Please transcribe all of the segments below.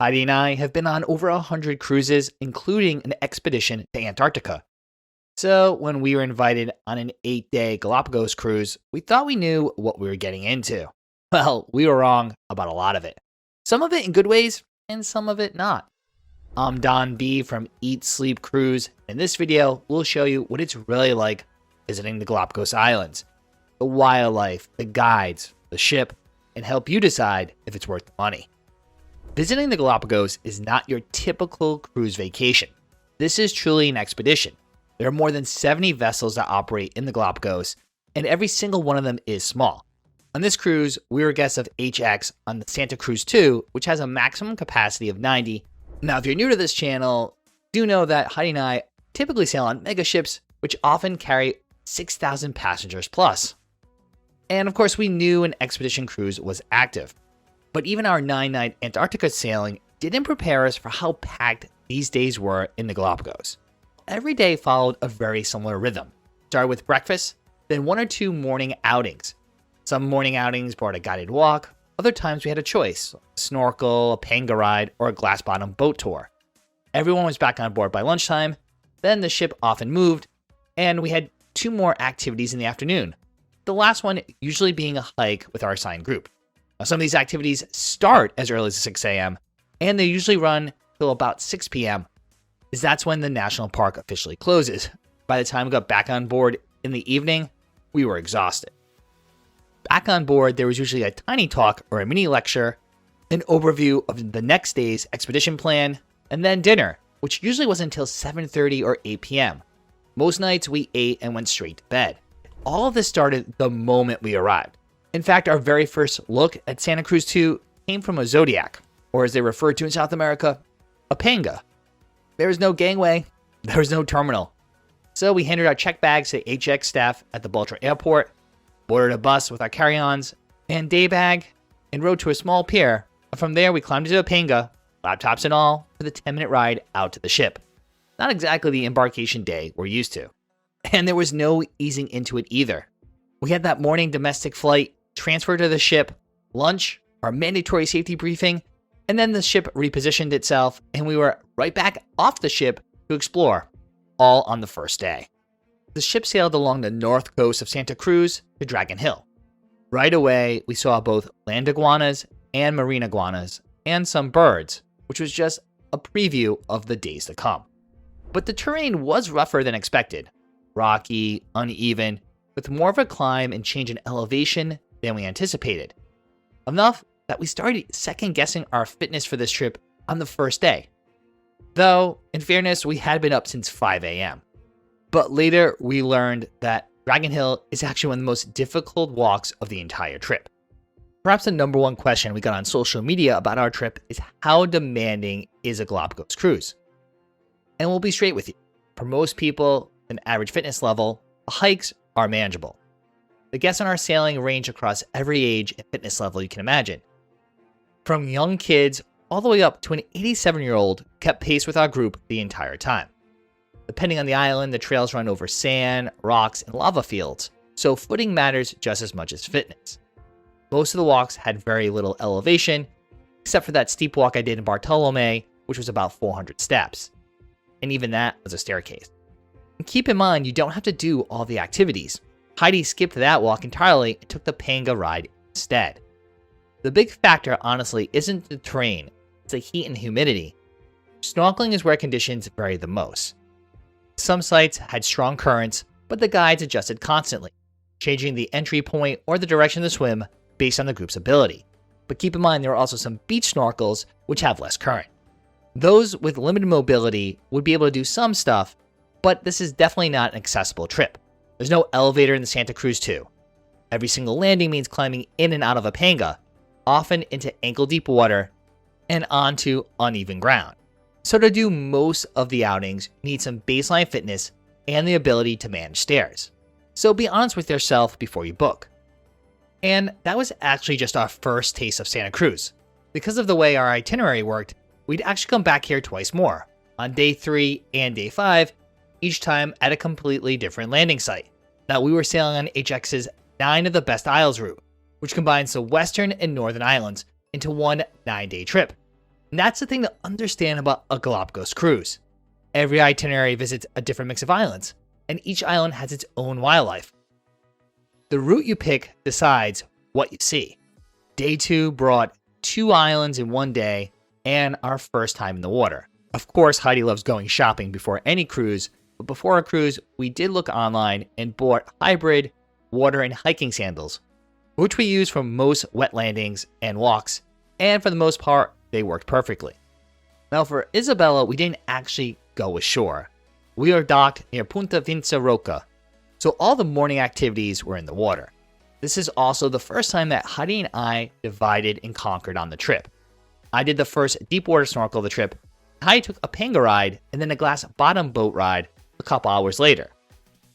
Heidi and I have been on over 100 cruises, including an expedition to Antarctica. So, when we were invited on an 8-day Galapagos cruise, we thought we knew what we were getting into. Well, we were wrong about a lot of it. Some of it in good ways, and some of it not. I'm Don B from Eat Sleep Cruise. In this video, we'll show you what it's really like visiting the Galapagos Islands, the wildlife, the guides, the ship, and help you decide if it's worth the money. Visiting the Galapagos is not your typical cruise vacation. This is truly an expedition. There are more than 70 vessels that operate in the Galapagos, and every single one of them is small. On this cruise, we were guests of HX on the Santa Cruz II, which has a maximum capacity of 90. Now, if you're new to this channel, do know that Heidi and I typically sail on mega ships, which often carry 6,000 passengers plus. And of course, we knew an expedition cruise was active. But even our 9-night Antarctica sailing didn't prepare us for how packed these days were in the Galapagos. Every day followed a very similar rhythm. Started with breakfast, then 1 or 2 morning outings. Some morning outings brought a guided walk, other times we had a choice, a snorkel, a panga ride, or a glass-bottom boat tour. Everyone was back on board by lunchtime, then the ship often moved, and we had 2 more activities in the afternoon. The last one usually being a hike with our assigned group. Now, some of these activities start as early as 6 a.m., and they usually run till about 6 p.m., as that's when the national park officially closes. By the time we got back on board in the evening, we were exhausted. Back on board, there was usually a tiny talk or a mini lecture, an overview of the next day's expedition plan, and then dinner, which usually wasn't until 7:30 or 8 p.m. Most nights, we ate and went straight to bed. All of this started the moment we arrived. In fact, our very first look at Santa Cruz II came from a Zodiac, or as they refer to in South America, a panga. There was no gangway, there was no terminal. So we handed our check bags to HX staff at the Baltra airport, boarded a bus with our carry-ons and day bag, and rode to a small pier. From there, we climbed into a panga, laptops and all, for the 10-minute ride out to the ship. Not exactly the embarkation day we're used to. And there was no easing into it either. We had that morning domestic flight, transfer to the ship, lunch, our mandatory safety briefing, and then the ship repositioned itself, and we were right back off the ship to explore, all on the first day. The ship sailed along the north coast of Santa Cruz to Dragon Hill. Right away, we saw both land iguanas and marine iguanas, and some birds, which was just a preview of the days to come. But the terrain was rougher than expected, rocky, uneven, with more of a climb and change in elevation than we anticipated. Enough that we started second-guessing our fitness for this trip on the first day. Though, in fairness, we had been up since 5 a.m. But later, we learned that Dragon Hill is actually one of the most difficult walks of the entire trip. Perhaps the number one question we got on social media about our trip is how demanding is a Galapagos cruise? And we'll be straight with you. For most people, an average fitness level, the hikes are manageable. The guests on our sailing range across every age and fitness level you can imagine. From young kids all the way up to an 87-year-old kept pace with our group the entire time. Depending on the island, the trails run over sand, rocks, and lava fields, so footing matters just as much as fitness. Most of the walks had very little elevation, except for that steep walk I did in Bartolome, which was about 400 steps. And even that was a staircase. And keep in mind, you don't have to do all the activities. Heidi skipped that walk entirely and took the panga ride instead. The big factor, honestly, isn't the terrain, it's the heat and humidity. Snorkeling is where conditions vary the most. Some sites had strong currents, but the guides adjusted constantly, changing the entry point or the direction of the swim based on the group's ability. But keep in mind, there are also some beach snorkels which have less current. Those with limited mobility would be able to do some stuff, but this is definitely not an accessible trip. There's no elevator in the Santa Cruz II. Every single landing means climbing in and out of a panga, often into ankle-deep water and onto uneven ground. So to do most of the outings, you need some baseline fitness and the ability to manage stairs. So be honest with yourself before you book. And that was actually just our first taste of Santa Cruz. Because of the way our itinerary worked, we'd actually come back here twice more, on day 3 and day 5, each time at a completely different landing site. Now, we were sailing on HX's 9 of the Best Isles route, which combines the western and northern islands into one 9-day trip. And that's the thing to understand about a Galapagos cruise. Every itinerary visits a different mix of islands, and each island has its own wildlife. The route you pick decides what you see. Day 2 brought 2 islands in one day and our first time in the water. Of course, Heidi loves going shopping before any cruise, but before our cruise, we did look online and bought hybrid water and hiking sandals, which we use for most wet landings and walks, and for the most part, they worked perfectly. Now for Isabela, we didn't actually go ashore. We are docked near Punta Vinca Roca, so all the morning activities were in the water. This is also the first time that Heidi and I divided and conquered on the trip. I did the first deep water snorkel of the trip. Heidi took a panga ride and then a glass bottom boat ride a couple hours later.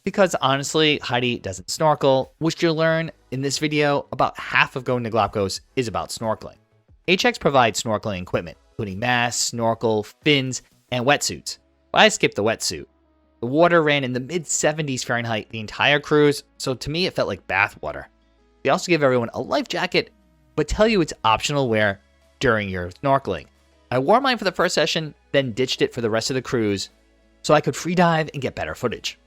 Because honestly, Heidi doesn't snorkel, which you'll learn in this video. About half of going to Galapagos is about snorkeling. HX provides snorkeling equipment, including masks, snorkel, fins, and wetsuits. But I skipped the wetsuit. The water ran in the mid-70s Fahrenheit the entire cruise, so to me it felt like bath water. They also give everyone a life jacket, but tell you it's optional wear during your snorkeling. I wore mine for the first session, then ditched it for the rest of the cruise, so I could free dive and get better footage.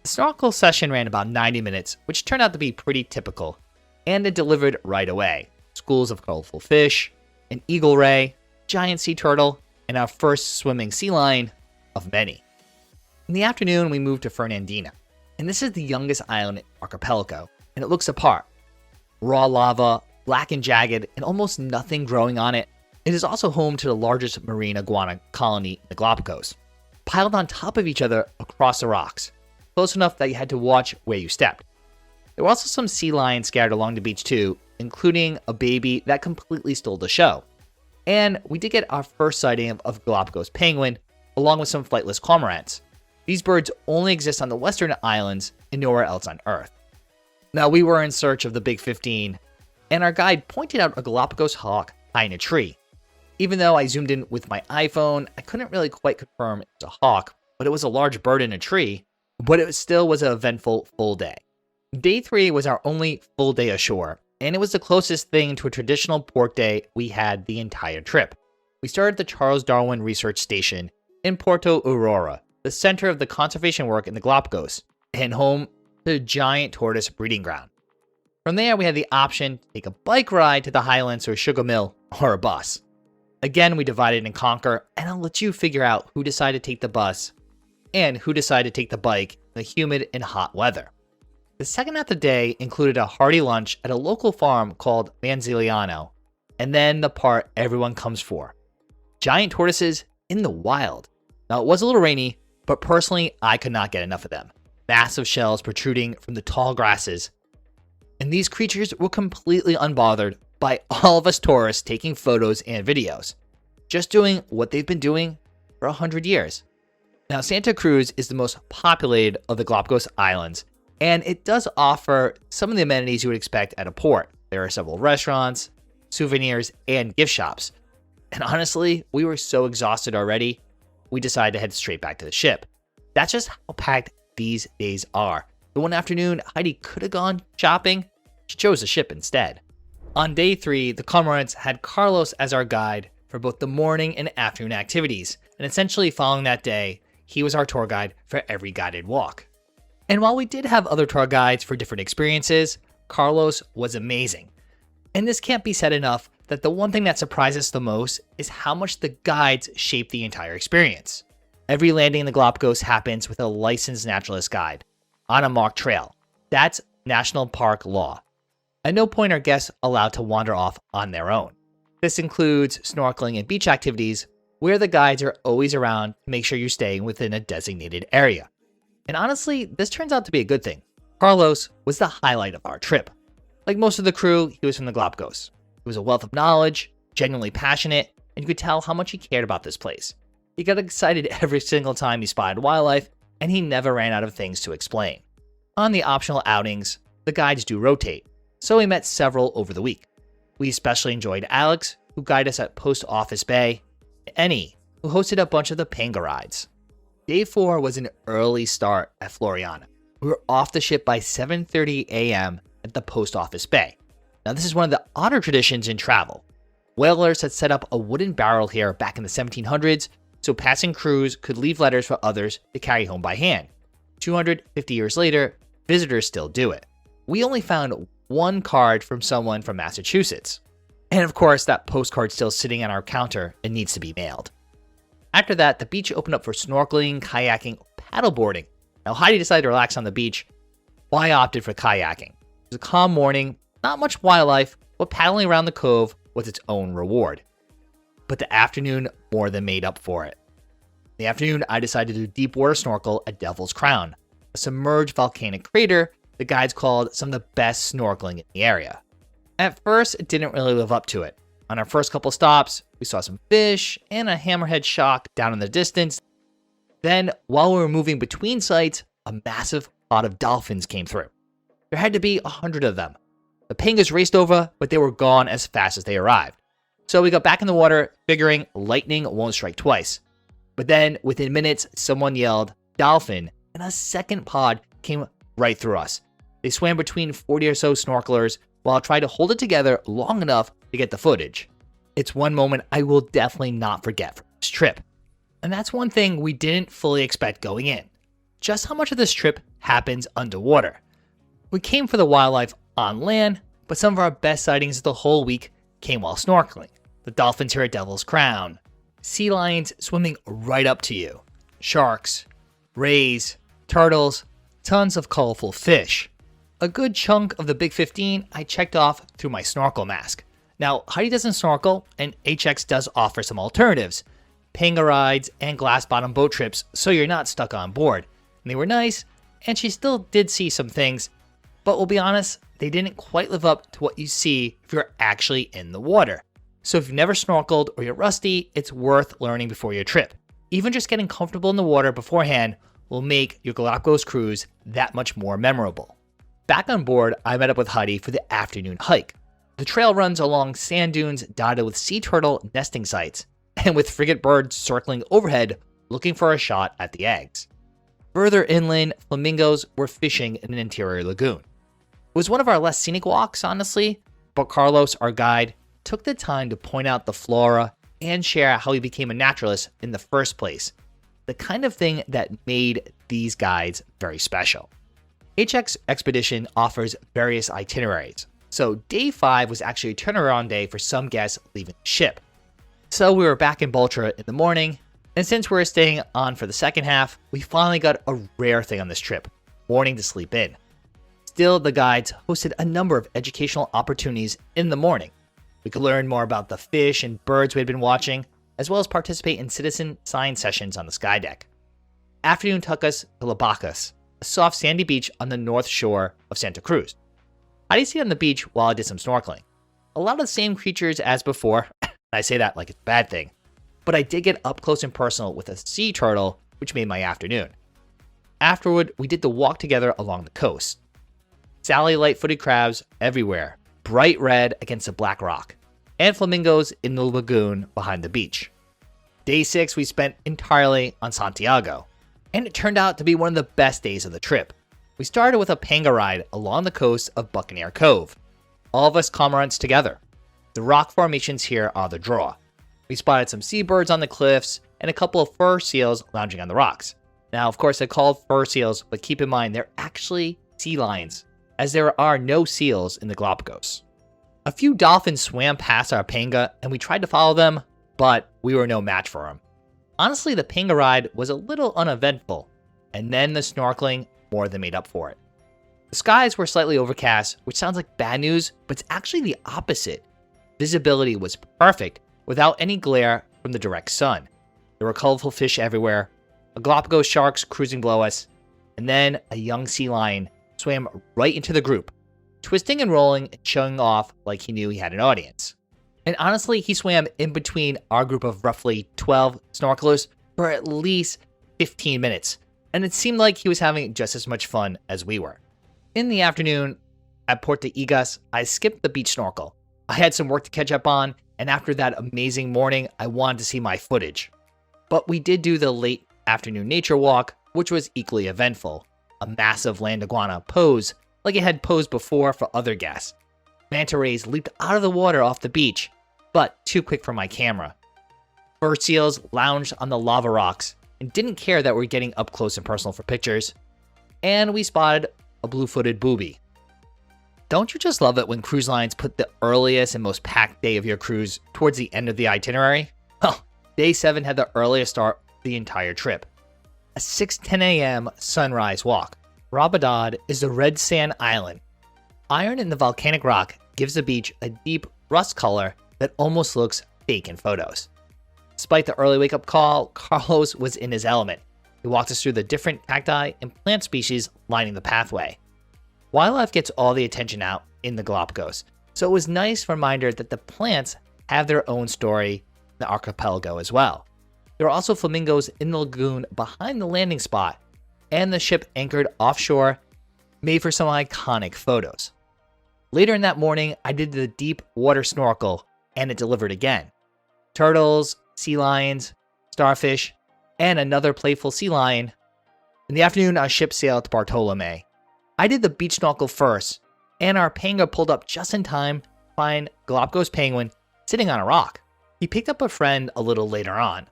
The snorkel session ran about 90 minutes, which turned out to be pretty typical, and it delivered right away. Schools of colorful fish, an eagle ray, giant sea turtle, and our first swimming sea lion of many. In the afternoon, we moved to Fernandina, and this is the youngest island archipelago, and it looks apart. Raw lava, black and jagged, and almost nothing growing on it. It is also home to the largest marine iguana colony in the Galapagos, piled on top of each other across the rocks, close enough that you had to watch where you stepped. There were also some sea lions scattered along the beach too, including a baby that completely stole the show. And we did get our first sighting of Galapagos penguin, along with some flightless cormorants. These birds only exist on the western islands and nowhere else on Earth. Now, we were in search of the Big 15, and our guide pointed out a Galapagos hawk high in a tree. Even though I zoomed in with my iPhone, I couldn't really quite confirm it was a hawk, but it was a large bird in a tree, but it still was an eventful full day. Day 3 was our only full day ashore, and it was the closest thing to a traditional port day we had the entire trip. We started at the Charles Darwin Research Station in Puerto, the center of the conservation work in the Galapagos, and home to the giant tortoise breeding ground. From there, we had the option to take a bike ride to the highlands or a sugar mill, or a bus. Again, we divided and conquer, and I'll let you figure out who decided to take the bus and who decided to take the bike in the humid and hot weather. The second half of the day included a hearty lunch at a local farm called Manziliano, and then the part everyone comes for: giant tortoises in the wild. Now, it was a little rainy, but personally, I could not get enough of them. Massive shells protruding from the tall grasses. And these creatures were completely unbothered by all of us tourists taking photos and videos, just doing what they've been doing for 100 years. Now, Santa Cruz is the most populated of the Galapagos Islands, and it does offer some of the amenities you would expect at a port. There are several restaurants, souvenirs, and gift shops. And honestly, we were so exhausted already, we decided to head straight back to the ship. That's just how packed these days are. The one afternoon, Heidi could have gone shopping. She chose the ship instead. On day 3, the cormorants had Carlos as our guide for both the morning and afternoon activities, and essentially following that day, he was our tour guide for every guided walk. And while we did have other tour guides for different experiences, Carlos was amazing. And this can't be said enough that the one thing that surprised us the most is how much the guides shape the entire experience. Every landing in the Galapagos happens with a licensed naturalist guide on a marked trail. That's national park law. At no point are guests allowed to wander off on their own. This includes snorkeling and beach activities, where the guides are always around to make sure you're staying within a designated area. And honestly, this turns out to be a good thing. Carlos was the highlight of our trip. Like most of the crew, he was from the Galapagos. He was a wealth of knowledge, genuinely passionate, and you could tell how much he cared about this place. He got excited every single time he spotted wildlife, and he never ran out of things to explain. On the optional outings, the guides do rotate, so we met several over the week. We especially enjoyed Alex, who guided us at Post Office Bay, and Annie, who hosted a bunch of the panga rides. Day 4 was an early start at Floreana. We were off the ship by 7:30 a.m. at the Post Office Bay. Now, this is one of the odder traditions in travel. Whalers had set up a wooden barrel here back in the 1700s so passing crews could leave letters for others to carry home by hand. 250 years later, visitors still do it. We only found one card from someone from Massachusetts. And of course, that postcard's still sitting on our counter and needs to be mailed. After that, the beach opened up for snorkeling, kayaking, paddleboarding. Now, Heidi decided to relax on the beach, while I opted for kayaking. It was a calm morning, not much wildlife, but paddling around the cove was its own reward. But the afternoon more than made up for it. In the afternoon, I decided to do deep water snorkel at Devil's Crown, a submerged volcanic crater the guides called some of the best snorkeling in the area. At first, it didn't really live up to it. On our first couple stops, we saw some fish and a hammerhead shark down in the distance. Then, while we were moving between sites, a massive pod of dolphins came through. There had to be 100 of them. The pangas raced over, but they were gone as fast as they arrived. So we got back in the water, figuring lightning won't strike twice. But then, within minutes, someone yelled, "Dolphin," and a second pod came right through us. They swam between 40 or so snorkelers while I tried to hold it together long enough to get the footage. It's one moment I will definitely not forget from this trip. And that's one thing we didn't fully expect going in. Just how much of this trip happens underwater. We came for the wildlife on land, but some of our best sightings of the whole week came while snorkeling. The dolphins here at Devil's Crown, sea lions swimming right up to you, sharks, rays, turtles, tons of colorful fish. A good chunk of the Big 15 I checked off through my snorkel mask. Now, Heidi doesn't snorkel, and HX does offer some alternatives. Panga rides and glass bottom boat trips so you're not stuck on board. And they were nice, and she still did see some things, but we'll be honest, they didn't quite live up to what you see if you're actually in the water. So if you've never snorkeled or you're rusty, it's worth learning before your trip. Even just getting comfortable in the water beforehand will make your Galapagos cruise that much more memorable. Back on board, I met up with Heidi for the afternoon hike. The trail runs along sand dunes dotted with sea turtle nesting sites, and with frigatebirds circling overhead looking for a shot at the eggs. Further inland, flamingos were fishing in an interior lagoon. It was one of our less scenic walks, honestly, but Carlos, our guide, took the time to point out the flora and share how he became a naturalist in the first place, the kind of thing that made these guides very special. HX Expedition offers various itineraries, so day 5 was actually a turnaround day for some guests leaving the ship. So we were back in Baltra in the morning, and since we were staying on for the second half, we finally got a rare thing on this trip, morning to sleep in. Still, the guides hosted a number of educational opportunities in the morning. We could learn more about the fish and birds we had been watching, as well as participate in citizen science sessions on the sky deck. Afternoon took us to Bachas, a soft sandy beach on the north shore of Santa Cruz. I did stay on the beach while I did some snorkeling. A lot of the same creatures as before, I say that like it's a bad thing, but I did get up close and personal with a sea turtle, which made my afternoon. Afterward, we did the walk together along the coast. Sally light-footed crabs everywhere, bright red against the black rock, and flamingos in the lagoon behind the beach. Day 6 we spent entirely on Santiago, and it turned out to be one of the best days of the trip. We started with a panga ride along the coast of Buccaneer Cove. All of us cormorants together. The rock formations here are the draw. We spotted some seabirds on the cliffs and a couple of fur seals lounging on the rocks. Now, of course, they're called fur seals, but keep in mind they're actually sea lions, as there are no seals in the Galapagos. A few dolphins swam past our panga and we tried to follow them, but we were no match for them. Honestly, the panga ride was a little uneventful, and then the snorkeling more than made up for it. The skies were slightly overcast, which sounds like bad news, but it's actually the opposite. Visibility was perfect without any glare from the direct sun. There were colorful fish everywhere, a Galapagos sharks cruising below us, and then a young sea lion swam right into the group, twisting and rolling and showing off like he knew he had an audience. And honestly, he swam in between our group of roughly 12 snorkelers for at least 15 minutes, and it seemed like he was having just as much fun as we were. In the afternoon, at Puerto Egas, I skipped the beach snorkel. I had some work to catch up on, and after that amazing morning, I wanted to see my footage. But we did do the late afternoon nature walk, which was equally eventful. A massive land iguana pose, like it had posed before for other guests. Manta rays leaped out of the water off the beach, but too quick for my camera. Fur seals lounged on the lava rocks and didn't care that we're getting up close and personal for pictures. And we spotted a blue-footed booby. Don't you just love it when cruise lines put the earliest and most packed day of your cruise towards the end of the itinerary? Well, day 7 had the earliest start of the entire trip. A 6:10 a.m. sunrise walk. Rabida is a red sand island. Iron in the volcanic rock gives the beach a deep rust color that almost looks fake in photos. Despite the early wake-up call, Carlos was in his element. He walked us through the different cacti and plant species lining the pathway. Wildlife gets all the attention out in the Galapagos, so it was a nice reminder that the plants have their own story in the archipelago as well. There are also flamingos in the lagoon behind the landing spot, and the ship anchored offshore, made for some iconic photos. Later in that morning, I did the deep water snorkel, and it delivered again. Turtles, sea lions, starfish, and another playful sea lion. In the afternoon, our ship sailed to Bartolome. I did the beach snorkel first, and our panga pulled up just in time to find Galapagos penguin sitting on a rock. He picked up a friend a little later on.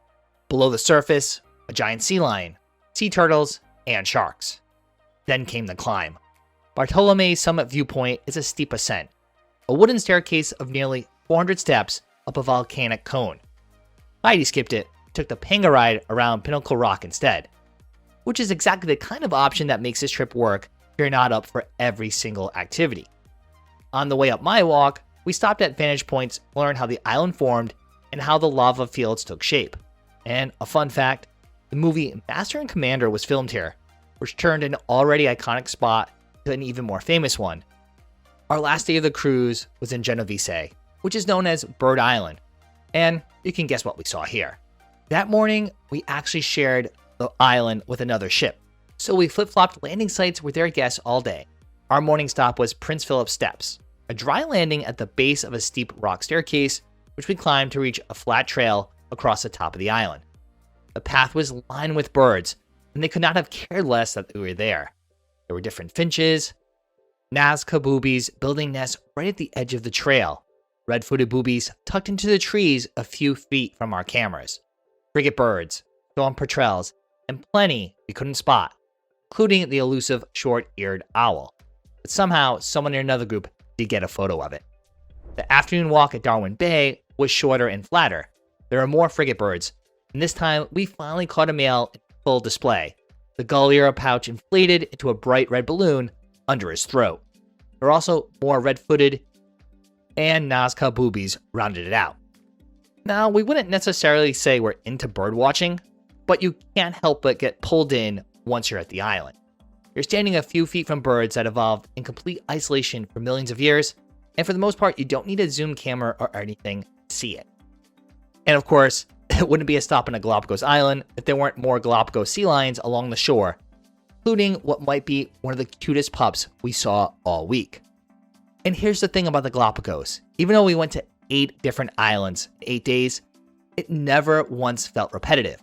Below the surface, a giant sea lion, sea turtles, and sharks. Then came the climb. Bartolome's summit viewpoint is a steep ascent, a wooden staircase of nearly 400 steps up a volcanic cone. Heidi skipped it, took the panga ride around Pinnacle Rock instead, which is exactly the kind of option that makes this trip work if you're not up for every single activity. On the way up my walk, we stopped at vantage points to learn how the island formed and how the lava fields took shape. And a fun fact, the movie Master and Commander was filmed here, which turned an already iconic spot to an even more famous one. Our last day of the cruise was in Genovesa, which is known as Bird Island, and you can guess what we saw here. That morning, we actually shared the island with another ship, so we flip-flopped landing sites with their guests all day. Our morning stop was Prince Philip Steps, a dry landing at the base of a steep rock staircase, which we climbed to reach a flat trail across the top of the island. The path was lined with birds, and they could not have cared less that we were there. There were different finches, Nazca boobies building nests right at the edge of the trail, red-footed boobies tucked into the trees a few feet from our cameras, frigatebirds, storm petrels, and plenty we couldn't spot, including the elusive short-eared owl. But somehow, someone in another group did get a photo of it. The afternoon walk at Darwin Bay was shorter and flatter. There are more frigatebirds, and this time we finally caught a male in full display, the gullier pouch inflated into a bright red balloon under his throat. There are also more red-footed and Nazca boobies rounded it out. Now, we wouldn't necessarily say we're into bird watching, but you can't help but get pulled in once you're at the island. You're standing a few feet from birds that evolved in complete isolation for millions of years, and for the most part, you don't need a zoom camera or anything to see it. And of course, it wouldn't be a stop on a Galapagos island if there weren't more Galapagos sea lions along the shore, including what might be one of the cutest pups we saw all week. And here's the thing about the Galapagos. Even though we went to 8 different islands in 8 days, it never once felt repetitive.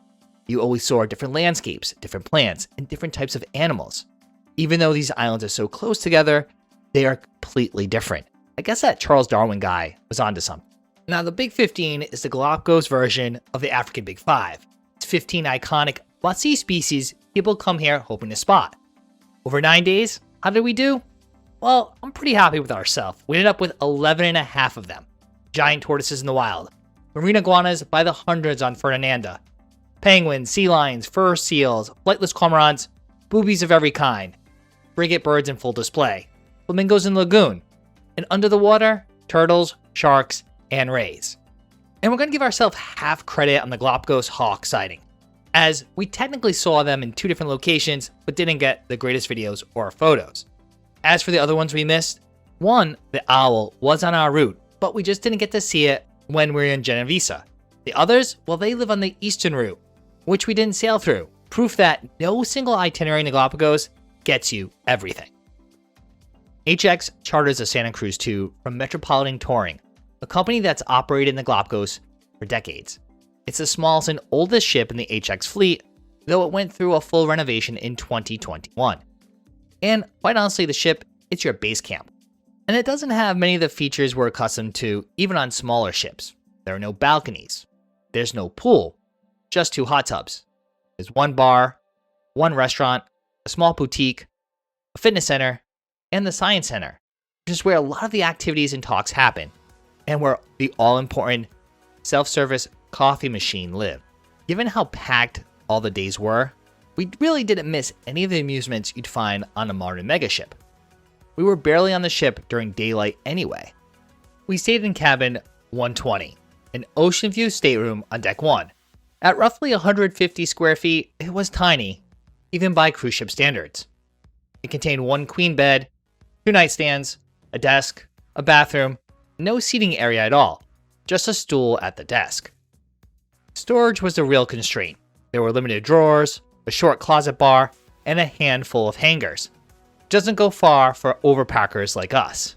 You always saw different landscapes, different plants, and different types of animals. Even though these islands are so close together, they are completely different. I guess that Charles Darwin guy was onto something. Now, the Big 15 is the Galapagos version of the African Big 5. It's 15 iconic must-see species people come here hoping to spot. Over 9 days, how did we do? Well, I'm pretty happy with ourselves. We ended up with 11 and a half of them. Giant tortoises in the wild, marine iguanas by the hundreds on Fernandina, penguins, sea lions, fur seals, flightless cormorants, boobies of every kind, frigatebirds in full display, flamingos in the lagoon, and under the water, turtles, sharks, and rays. And we're going to give ourselves half credit on the Galapagos hawk sighting, as we technically saw them in 2 different locations, but didn't get the greatest videos or photos. As for the other ones we missed, one, the owl, was on our route, but we just didn't get to see it when we were in Genovesa. The others, well, they live on the eastern route, which we didn't sail through. Proof that no single itinerary in the Galapagos gets you everything. HX charters a Santa Cruz II from Metropolitan Touring, a company that's operated in the Galapagos for decades. It's the smallest and oldest ship in the HX fleet, though it went through a full renovation in 2021. And quite honestly, the ship, it's your base camp. And it doesn't have many of the features we're accustomed to, even on smaller ships. There are no balconies. There's no pool, just 2 hot tubs. There's 1 bar, 1 restaurant, a small boutique, a fitness center, and the science center, which is where a lot of the activities and talks happen, and where the all-important self-service coffee machine lived. Given how packed all the days were, we really didn't miss any of the amusements you'd find on a modern megaship. We were barely on the ship during daylight anyway. We stayed in cabin 120, an oceanview stateroom on deck 1. At roughly 150 square feet, it was tiny, even by cruise ship standards. It contained 1 queen bed, 2 nightstands, a desk, a bathroom, no seating area at all, just a stool at the desk. Storage was the real constraint. There were limited drawers, a short closet bar, and a handful of hangers. Doesn't go far for overpackers like us.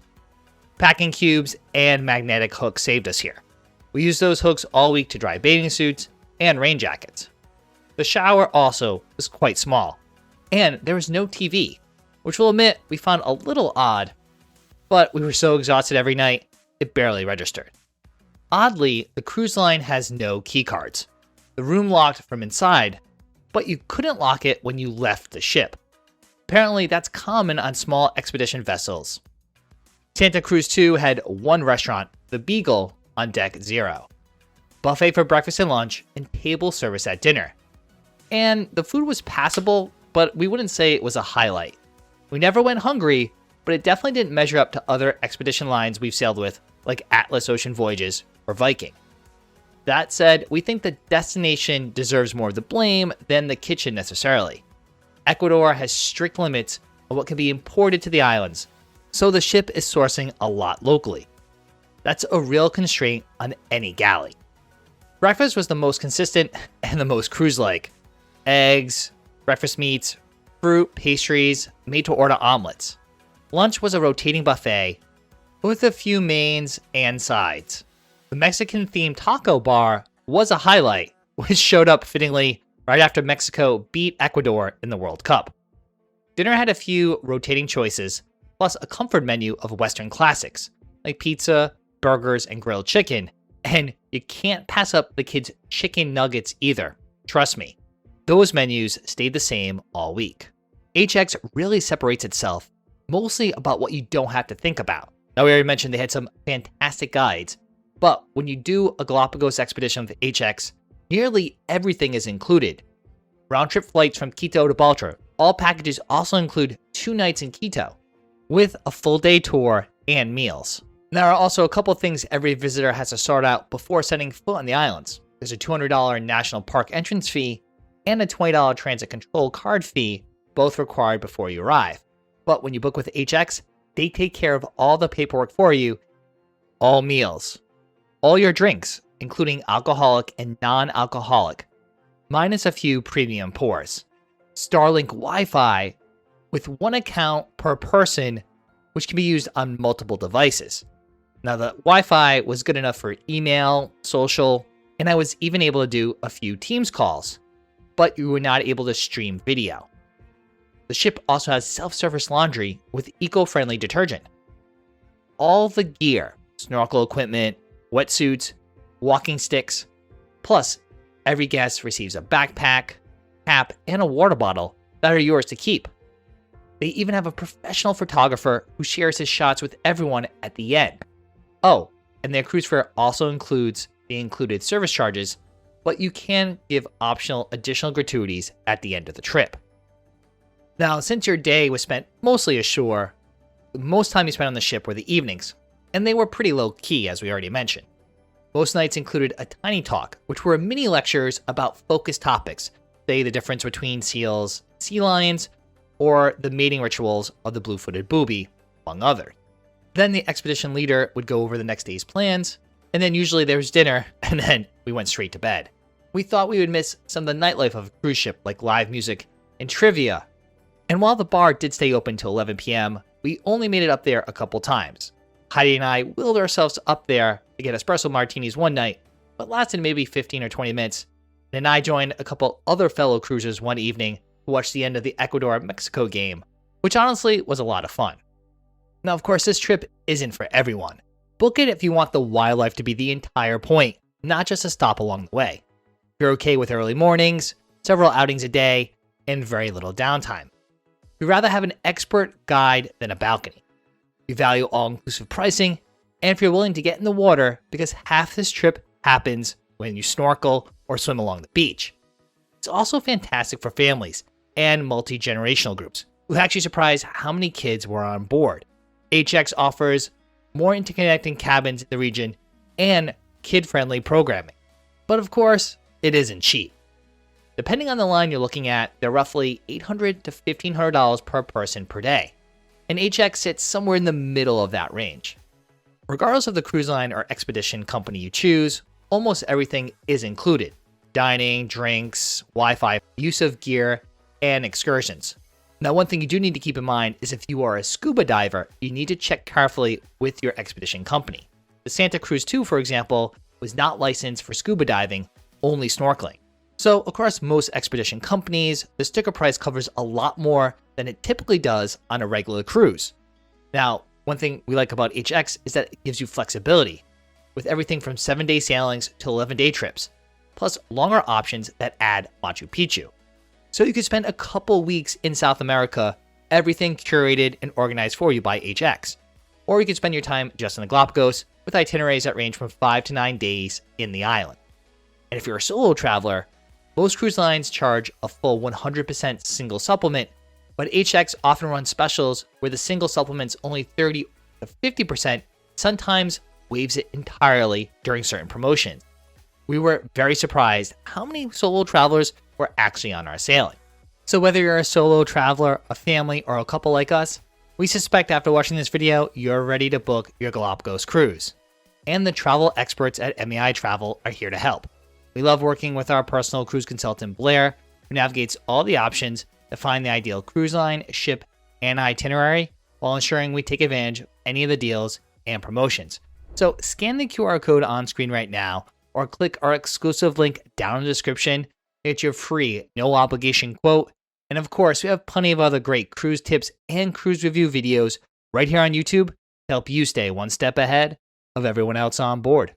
Packing cubes and magnetic hooks saved us here. We used those hooks all week to dry bathing suits and rain jackets. The shower also was quite small, and there was no TV, which we'll admit we found a little odd, but we were so exhausted every night, it barely registered. Oddly, the cruise line has no key cards. The room locked from inside, but you couldn't lock it when you left the ship. Apparently, that's common on small expedition vessels. Santa Cruz II had 1 restaurant, the Beagle, on deck 0. Buffet for breakfast and lunch, and table service at dinner. And the food was passable, but we wouldn't say it was a highlight. We never went hungry, but it definitely didn't measure up to other expedition lines we've sailed with, like Atlas Ocean Voyages or Viking. That said, we think the destination deserves more of the blame than the kitchen necessarily. Ecuador has strict limits on what can be imported to the islands, so the ship is sourcing a lot locally. That's a real constraint on any galley. Breakfast was the most consistent and the most cruise-like. Eggs, breakfast meats, fruit, pastries, made-to-order omelets. Lunch was a rotating buffet with a few mains and sides. The Mexican-themed taco bar was a highlight, which showed up fittingly right after Mexico beat Ecuador in the World Cup. Dinner had a few rotating choices, plus a comfort menu of Western classics, like pizza, burgers, and grilled chicken, and you can't pass up the kids' chicken nuggets either. Trust me, those menus stayed the same all week. HX really separates itself mostly about what you don't have to think about. Now, we already mentioned they had some fantastic guides, but when you do a Galapagos expedition with HX, nearly everything is included. Round-trip flights from Quito to Baltra. All packages also include 2 nights in Quito, with a full-day tour and meals. There are also a couple things every visitor has to sort out before setting foot on the islands. There's a $200 national park entrance fee and a $20 transit control card fee, both required before you arrive. But when you book with HX, they take care of all the paperwork for you, all meals, all your drinks, including alcoholic and non-alcoholic, minus a few premium pours. Starlink Wi-Fi with 1 account per person, which can be used on multiple devices. Now, the Wi-Fi was good enough for email, social, and I was even able to do a few Teams calls, but you were not able to stream video. The ship also has self-service laundry with eco-friendly detergent. All the gear, snorkel equipment, wetsuits, walking sticks, plus every guest receives a backpack, cap, and a water bottle that are yours to keep. They even have a professional photographer who shares his shots with everyone at the end. Oh, and their cruise fare also includes the included service charges, but you can give optional additional gratuities at the end of the trip. Now, since your day was spent mostly ashore, most time you spent on the ship were the evenings, and they were pretty low-key, as we already mentioned. Most nights included a tiny talk, which were mini lectures about focused topics, say the difference between seals, sea lions, or the mating rituals of the blue-footed booby, among others. Then the expedition leader would go over the next day's plans, and then usually there was dinner, and then we went straight to bed. We thought we would miss some of the nightlife of a cruise ship, like live music and trivia. And while the bar did stay open till 11 p.m., we only made it up there a couple times. Heidi and I willed ourselves up there to get espresso martinis one night, but lasted maybe 15 or 20 minutes. And then I joined a couple other fellow cruisers one evening to watch the end of the Ecuador-Mexico game, which honestly was a lot of fun. Now, of course, this trip isn't for everyone. Book it if you want the wildlife to be the entire point, not just a stop along the way. If you're okay with early mornings, several outings a day, and very little downtime. You'd rather have an expert guide than a balcony. You value all-inclusive pricing, and if you're willing to get in the water because half this trip happens when you snorkel or swim along the beach. It's also fantastic for families and multi-generational groups. We've actually surprised how many kids were on board. HX offers more interconnecting cabins in the region and kid-friendly programming. But of course, it isn't cheap. Depending on the line you're looking at, they're roughly $800 to $1,500 per person per day, and HX sits somewhere in the middle of that range. Regardless of the cruise line or expedition company you choose, almost everything is included: dining, drinks, Wi-Fi, use of gear, and excursions. Now, one thing you do need to keep in mind is if you are a scuba diver, you need to check carefully with your expedition company. The Santa Cruz II, for example, was not licensed for scuba diving, only snorkeling. So across most expedition companies, the sticker price covers a lot more than it typically does on a regular cruise. Now, one thing we like about HX is that it gives you flexibility, with everything from 7-day sailings to 11-day trips, plus longer options that add Machu Picchu. So you could spend a couple weeks in South America, everything curated and organized for you by HX. Or you could spend your time just in the Galapagos with itineraries that range from 5 to 9 days in the island. And if you're a solo traveler, most cruise lines charge a full 100% single supplement, but HX often runs specials where the single supplement's only 30 to 50%, sometimes waives it entirely during certain promotions. We were very surprised how many solo travelers were actually on our sailing. So whether you're a solo traveler, a family, or a couple like us, we suspect after watching this video, you're ready to book your Galapagos cruise. And the travel experts at MEI Travel are here to help. We love working with our personal cruise consultant, Blair, who navigates all the options to find the ideal cruise line, ship, and itinerary while ensuring we take advantage of any of the deals and promotions. So scan the QR code on screen right now or click our exclusive link down in the description to get your free, no obligation quote. And of course, we have plenty of other great cruise tips and cruise review videos right here on YouTube to help you stay one step ahead of everyone else on board.